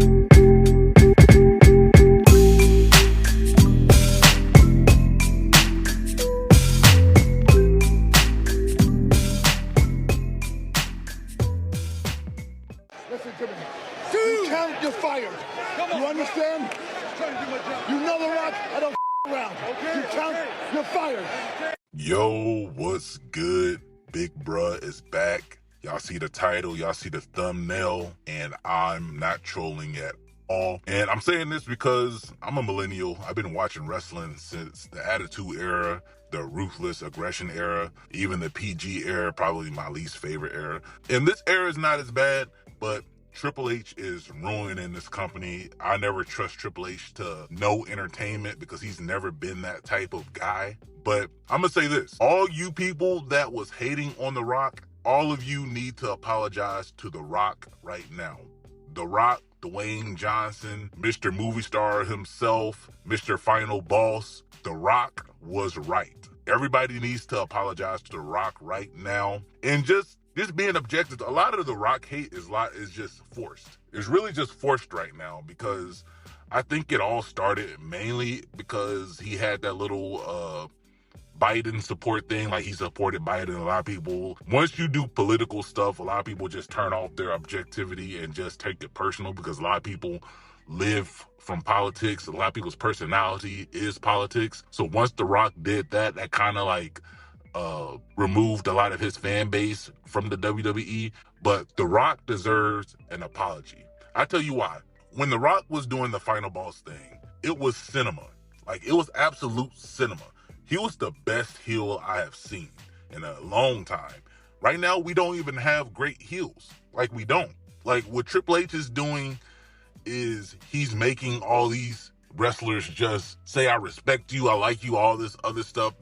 Listen to me. You count, you're fired. You understand? You know The Rock, I don't around. You count, you're fired. Yo, what's good? Big Bruh is back. Y'all see the title, y'all see the thumbnail, and I'm not trolling at all. And I'm saying this because I'm a millennial. I've been watching wrestling since the Attitude Era, the Ruthless Aggression Era, even the PG era, probably my least favorite era. And this era is not as bad, but Triple H is ruining this company. I never trust Triple H to no entertainment because he's never been that type of guy. But I'm going to say this. All you people that was hating on The Rock, all of you need to apologize to The Rock right now. The Rock, Dwayne Johnson, Mr. Movie Star himself, Mr. Final Boss, The Rock was right. Everybody needs to apologize to The Rock right now. And just being objective, a lot of The Rock hate is just forced. It's really just forced right now because I think it all started mainly because he had that little Biden support thing. Like, he supported Biden. A lot of people, once you do political stuff, a lot of people just turn off their objectivity and just take it personal because a lot of people live from politics. A lot of people's personality is politics. So once The Rock did that, that kind of like removed a lot of his fan base from the WWE. But The Rock deserves an apology. I tell you why. When The Rock was doing the Final Boss thing, it was cinema. Like, it was absolute cinema. He was the best heel I have seen in a long time. Right now, we don't even have great heels. Like, we don't. Like, what Triple H is doing is he's making all these wrestlers just say, I respect you, I like you, all this other stuff.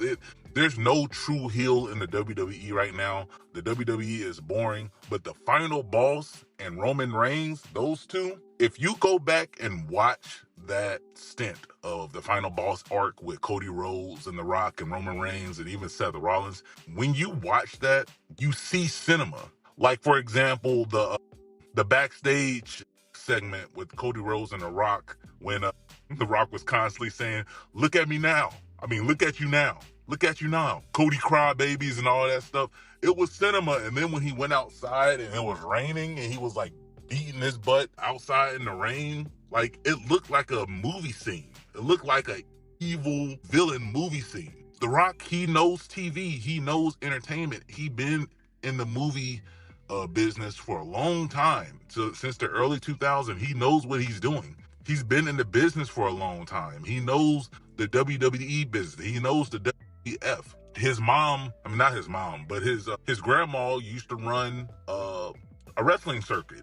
There's no true heel in the WWE right now. The WWE is boring, but the Final Boss and Roman Reigns, those two, if you go back and watch that stint of the Final Boss arc with Cody Rhodes and The Rock and Roman Reigns and even Seth Rollins, when you watch that, you see cinema. Like, for example, the Backstage segment with Cody Rhodes and The Rock, when The Rock was constantly saying, look at me now. I mean, look at you now. Look at you now. Cody crybabies and all that stuff. It was cinema. And then when he went outside and it was raining and he was like beating his butt outside in the rain, like, it looked like a movie scene. It looked like a evil villain movie scene. The Rock, he knows TV. He knows entertainment. He been in the movie business for a long time. So since the early 2000s, he knows what he's doing. He's been in the business for a long time. He knows the WWE business. He knows the WWF. His mom, I mean, not his mom, but his grandma used to run a wrestling circuit,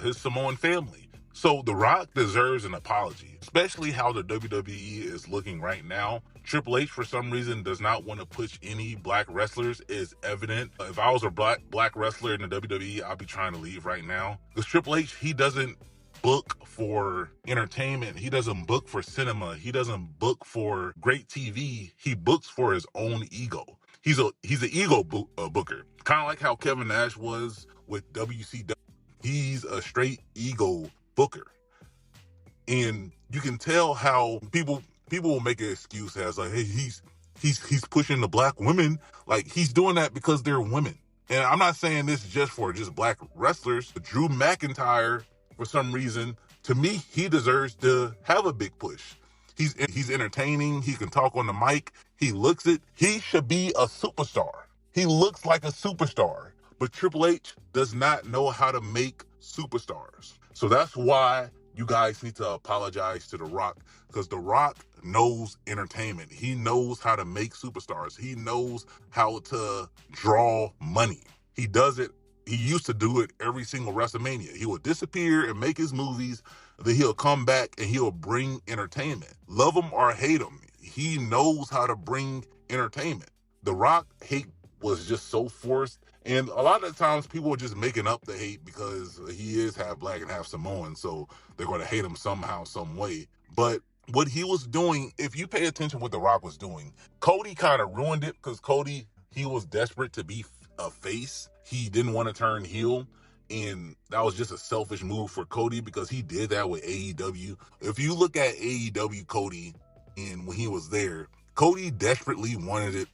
his Samoan family. So The Rock deserves an apology, especially how the WWE is looking right now. Triple H, for some reason, does not want to push any black wrestlers. Is evident. If I was a black wrestler in the WWE, I'd be trying to leave right now. Because Triple H, he doesn't book for entertainment. He doesn't book for cinema. He doesn't book for great TV. He books for his own ego. He's an ego booker. Kind of like how Kevin Nash was with WCW. He's a straight ego booker. And you can tell how people will make an excuse as like, hey, he's pushing the black women. Like, he's doing that because they're women. And I'm not saying this just for just black wrestlers. Drew McIntyre, for some reason, to me, he deserves to have a big push. He's entertaining. He can talk on the mic. He looks it. He should be a superstar. He looks like a superstar. But Triple H does not know how to make superstars. So that's why you guys need to apologize to The Rock, because The Rock knows entertainment. He knows how to make superstars. He knows how to draw money. He does it. He used to do it every single WrestleMania. He would disappear and make his movies. Then he'll come back and he'll bring entertainment. Love him or hate him, he knows how to bring entertainment. The Rock hate was just so forced. And a lot of the times people are just making up the hate because he is half black and half Samoan. So they're going to hate him somehow, some way. But what he was doing, if you pay attention to what The Rock was doing, Cody kind of ruined it because Cody, he was desperate to be a face. He didn't want to turn heel. And that was just a selfish move for Cody because he did that with AEW. If you look at AEW Cody and when he was there, Cody desperately wanted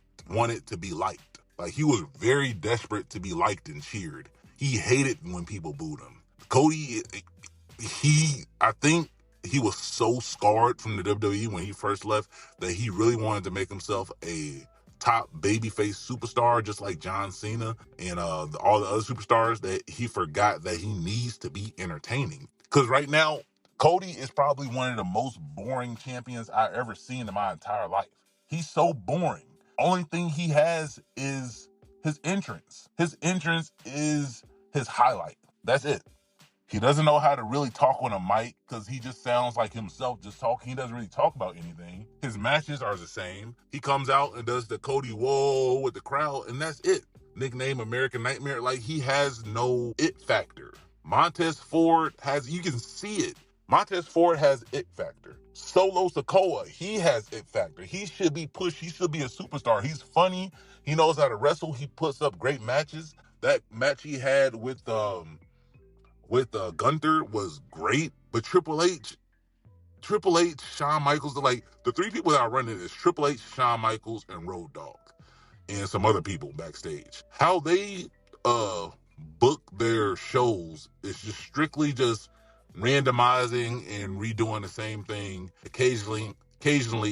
to be liked. Like he was very desperate to be liked and cheered. He hated when people booed him. Cody, I think he was so scarred from the WWE when he first left that he really wanted to make himself a top babyface superstar, just like John Cena and all the other superstars, that he forgot that he needs to be entertaining. Because right now, Cody is probably one of the most boring champions I've ever seen in my entire life. He's so boring. Only thing he has is his entrance. His entrance is his highlight. That's it. He doesn't know how to really talk on a mic because he just sounds like himself just talking. He doesn't really talk about anything. His matches are the same. He comes out and does the Cody whoa with the crowd, and that's it. Nickname American Nightmare. Like, he has no it factor. Montez Ford you can see it. Montez Ford has it factor. Solo Sikoa, he has it factor. He should be pushed. He should be a superstar. He's funny. He knows how to wrestle. He puts up great matches. That match he had with Gunther was great, but Triple H, Shawn Michaels, like the three people that are running is Triple H, Shawn Michaels, and Road Dogg, and some other people backstage. How they book their shows is just strictly just randomizing and redoing the same thing, occasionally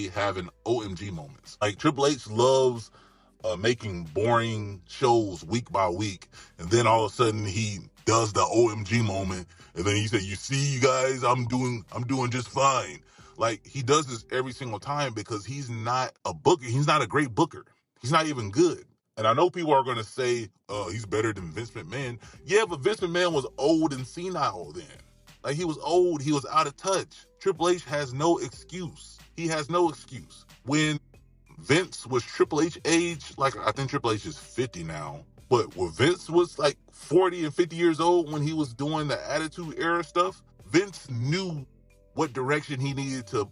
having OMG moments. Like Triple H loves making boring shows week by week, and then all of a sudden he does the OMG moment, and then he said, "You see, you guys, I'm doing just fine." Like, he does this every single time because he's not a booker. He's not a great booker. He's not even good. And I know people are going to say, he's better than Vince McMahon. Yeah, but Vince McMahon was old and senile then. Like, he was old. He was out of touch. Triple H has no excuse. He has no excuse. When Vince was Triple H age, like, I think Triple H is 50 now, but when Vince was like 40 and 50 years old when he was doing the Attitude Era stuff, Vince knew what direction he needed to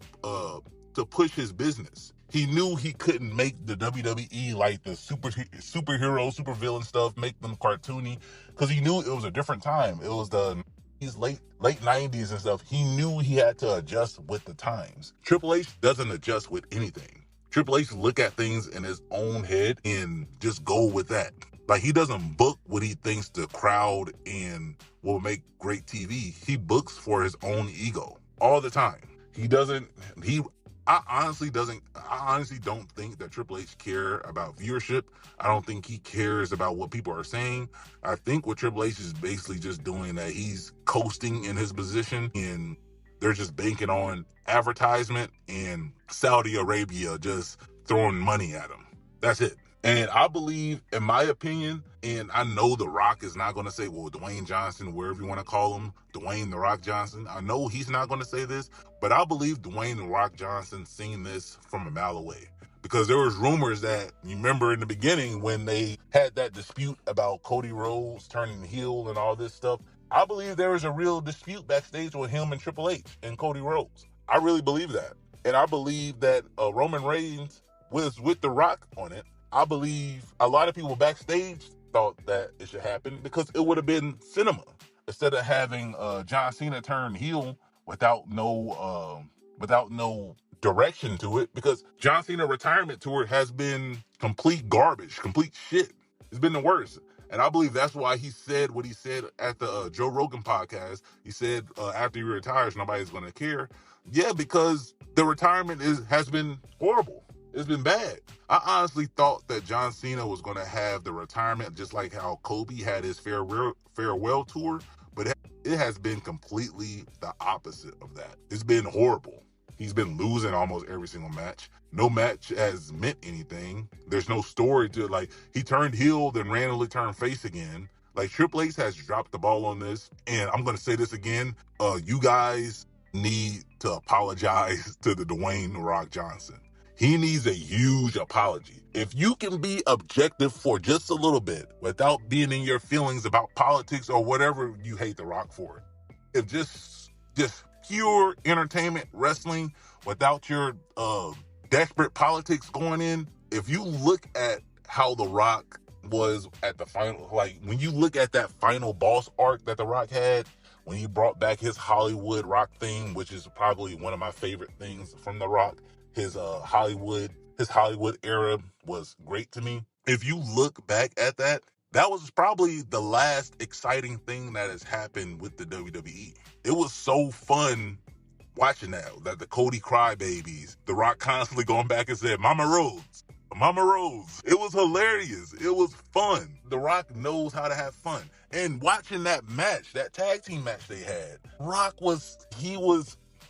push his business. He knew he couldn't make the WWE like the superhero, supervillain stuff, make them cartoony, because he knew it was a different time. It was the late 90s and stuff. He knew he had to adjust with the times. Triple H doesn't adjust with anything. Triple H look at things in his own head and just go with that. Like, he doesn't book what he thinks the crowd and will make great TV. He books for his own ego all the time. I honestly don't think that Triple H care about viewership. I don't think he cares about what people are saying. I think what Triple H is basically just doing, that he's coasting in his position, and they're just banking on advertisement and Saudi Arabia just throwing money at him. That's it. And I believe, in my opinion, and I know The Rock is not going to say, well, Dwayne Johnson, wherever you want to call him, Dwayne The Rock Johnson, I know he's not going to say this, but I believe Dwayne The Rock Johnson seen this from a mile away. Because there was rumors that, you remember in the beginning when they had that dispute about Cody Rhodes turning heel and all this stuff, I believe there was a real dispute backstage with him and Triple H and Cody Rhodes. I really believe that. And I believe that Roman Reigns was with The Rock on it. I believe a lot of people backstage thought that it should happen because it would have been cinema instead of having John Cena turn heel without no direction to it, because John Cena retirement tour has been complete garbage, complete shit. It's been the worst. And I believe that's why he said what he said at the Joe Rogan podcast. He said after he retires, nobody's going to care. Yeah, because the retirement has been horrible. It's been bad. I honestly thought that John Cena was going to have the retirement just like how Kobe had his farewell tour, but it has been completely the opposite of that. It's been horrible. He's been losing almost every single match. No match has meant anything. There's no story to it. Like, he turned heel, then randomly turned face again. Like, Triple H has dropped the ball on this. And I'm going to say this again. You guys need to apologize to the Dwayne The Rock Johnson. He needs a huge apology. If you can be objective for just a little bit without being in your feelings about politics or whatever you hate The Rock for, if just pure entertainment wrestling without your desperate politics going in, if you look at how The Rock was at the final, like when you look at that final boss arc that The Rock had, when he brought back his Hollywood Rock theme, which is probably one of my favorite things from The Rock. His Hollywood era was great to me. If you look back at that, that was probably the last exciting thing that has happened with the WWE. It was so fun watching that the Cody crybabies, The Rock constantly going back and said, Mama Rose, Mama Rose. It was hilarious. It was fun. The Rock knows how to have fun. And watching that match, that tag team match they had,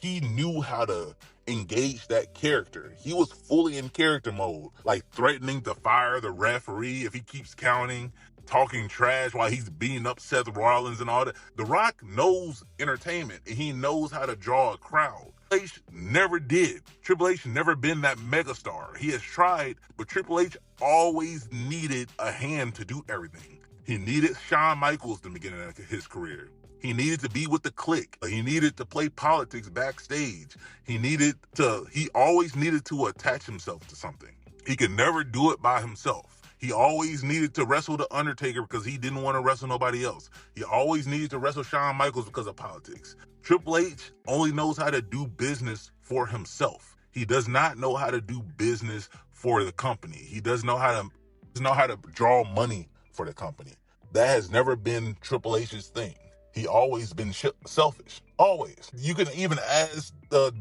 he knew how to engage that character. He was fully in character mode, like threatening to fire the referee if he keeps counting, talking trash while he's beating up Seth Rollins and all that. The Rock knows entertainment and he knows how to draw a crowd. Triple H never did. Triple H never been that megastar. He has tried, but Triple H always needed a hand to do everything. He needed Shawn Michaels at the beginning of his career. He needed to be with the clique. He needed to play politics backstage. He always needed to attach himself to something. He could never do it by himself. He always needed to wrestle The Undertaker because he didn't want to wrestle nobody else. He always needed to wrestle Shawn Michaels because of politics. Triple H only knows how to do business for himself. He does not know how to do business for the company. He doesn't know how to draw money for the company. That has never been Triple H's thing. He always been selfish. Always. You can even ask the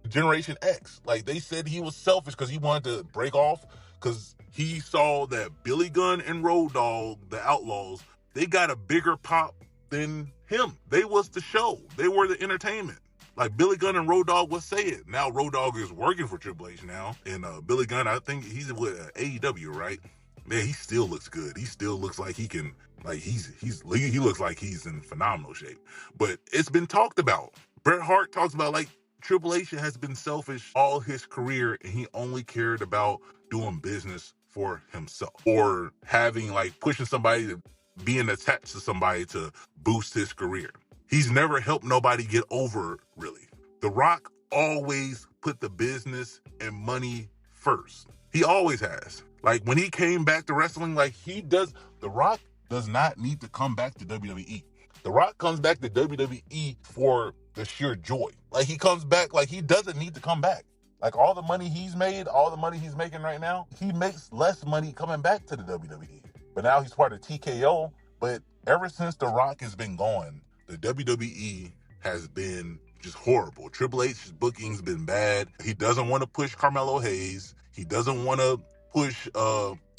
Generation X. Like, they said he was selfish because he wanted to break off because he saw that Billy Gunn and Road Dogg, the Outlaws, they got a bigger pop than him. They was the show. They were the entertainment. Like Billy Gunn and Road Dogg would say it. Now Road Dogg is working for Triple H now. And Billy Gunn, I think he's with AEW, right? Man, he still looks good. He still looks like he can, like he looks like he's in phenomenal shape. But it's been talked about. Bret Hart talks about, like, Triple H has been selfish all his career and he only cared about doing business for himself or having, like, pushing somebody to being attached to somebody to boost his career. He's never helped nobody get over, really. The Rock always put the business and money first. He always has. Like, when he came back to wrestling, like he does, The Rock does not need to come back to WWE. The Rock comes back to WWE for the sheer joy. Like, he comes back, like, he doesn't need to come back. Like, all the money he's made, all the money he's making right now, he makes less money coming back to the WWE. But now he's part of TKO. But ever since The Rock has been gone, the WWE has been just horrible. Triple H's booking's been bad. He doesn't want to push Carmelo Hayes. He doesn't want to push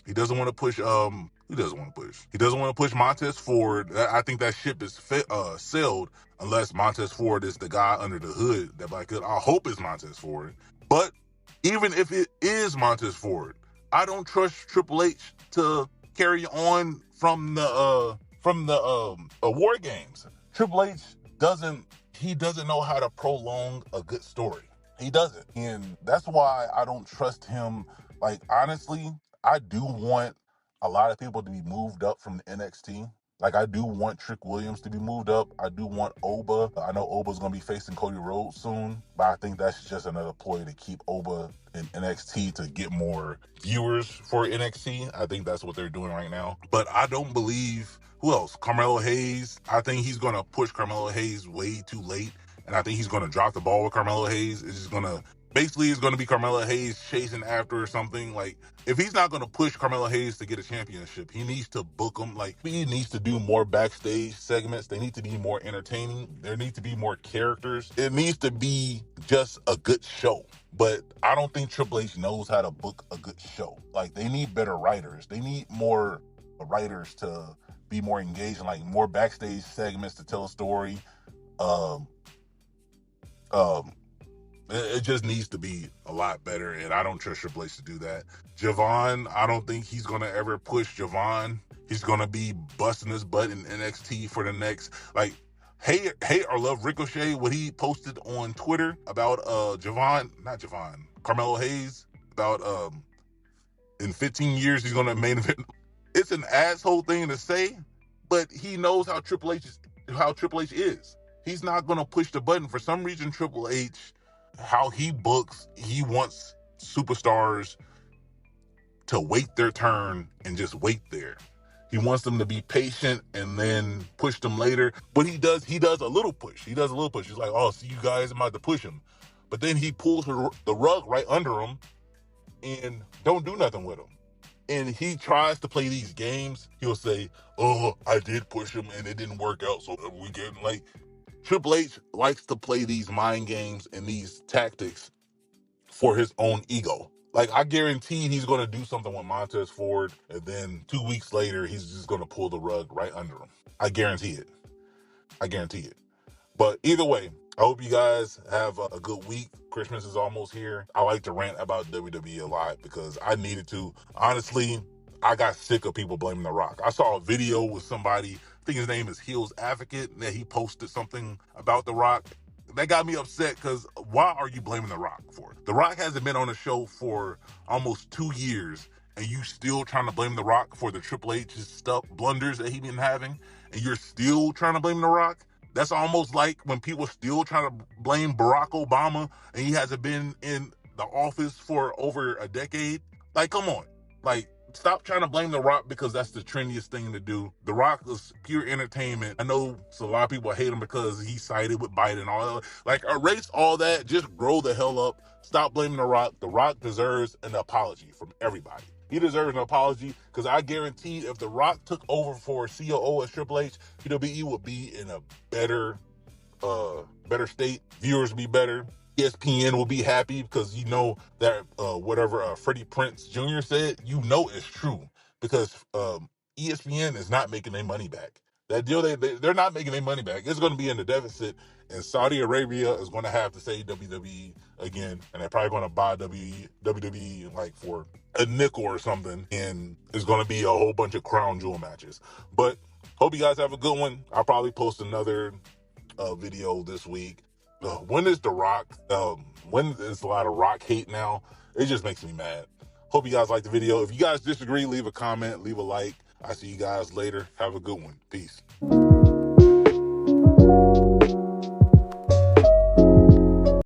He doesn't want to push Montez Ford. I think that ship is sailed unless Montez Ford is the guy under the hood. I hope it's Montez Ford. But even if it is Montez Ford, I don't trust Triple H to carry on from the War Games. Triple H doesn't know how to prolong a good story. He doesn't. And that's why I don't trust him. Like, honestly, I do want a lot of people to be moved up from the NXT. Like, I do want Trick Williams to be moved up. I do want Oba. I know Oba's going to be facing Cody Rhodes soon, but I think that's just another ploy to keep Oba in NXT to get more viewers for NXT. I think that's what they're doing right now. But I don't believe... Who else? Carmelo Hayes. I think he's going to push Carmelo Hayes way too late, and I think he's going to drop the ball with Carmelo Hayes. It's just going to... Basically, it's going to be Carmelo Hayes chasing after or something. Like, if he's not going to push Carmelo Hayes to get a championship, he needs to book him. Like, he needs to do more backstage segments. They need to be more entertaining. There need to be more characters. It needs to be just a good show. But I don't think Triple H knows how to book a good show. Like, they need better writers. They need more writers to be more engaged, like more backstage segments to tell a story. It just needs to be a lot better, and I don't trust Triple H to do that. Javon, I don't think he's going to ever push Javon. He's going to be busting his butt in NXT for the next, like, hate or love Ricochet, what he posted on Twitter about Carmelo Hayes, about in 15 years he's going to main event. It's an asshole thing to say, but he knows how Triple H is. He's not going to push the button. For some reason, Triple H, how he books, he wants superstars to wait their turn and just wait there. He wants them to be patient and then push them later. But he does a little push. He's like, oh, see you guys, I'm about to push him. But then he pulls the rug right under him and don't do nothing with him. And he tries to play these games. He'll say, oh, I did push him and it didn't work out, so we getting like... Triple H likes to play these mind games and these tactics for his own ego. Like, I guarantee he's going to do something with Montez Ford, and then 2 weeks later, he's just going to pull the rug right under him. I guarantee it. But either way, I hope you guys have a good week. Christmas is almost here. I like to rant about WWE a lot because I needed to. Honestly, I got sick of people blaming The Rock. I saw a video with somebody, I think his name is Heels Advocate, and he posted something about The Rock. That got me upset because why are you blaming The Rock for it? The Rock hasn't been on the show for almost 2 years, and you still trying to blame The Rock for the Triple H's stuff, blunders that he been having, and you're still trying to blame The Rock? That's almost like when people still trying to blame Barack Obama and he hasn't been in the office for over a decade. Like, come on. Like, stop trying to blame The Rock because that's the trendiest thing to do. The Rock is pure entertainment. I know a lot of people hate him because he sided with Biden and all that. Like, erase all that. Just grow the hell up. Stop blaming The Rock. The Rock deserves an apology from everybody. He deserves an apology because I guarantee if The Rock took over for COO at Triple H, WWE would be in a better state. Viewers would be better. ESPN will be happy because you know that whatever Freddie Prinze Jr. said, you know it's true because ESPN is not making their money back. That deal, they're not making their money back. It's going to be in the deficit, and Saudi Arabia is going to have to say WWE again, and they're probably going to buy WWE like for a nickel or something, and it's going to be a whole bunch of crown jewel matches. But hope you guys have a good one. I'll probably post another video this week. When is The Rock? When is a lot of Rock hate now? It just makes me mad. Hope you guys like the video. If you guys disagree, leave a comment, leave a like. I see you guys later. Have a good one. Peace.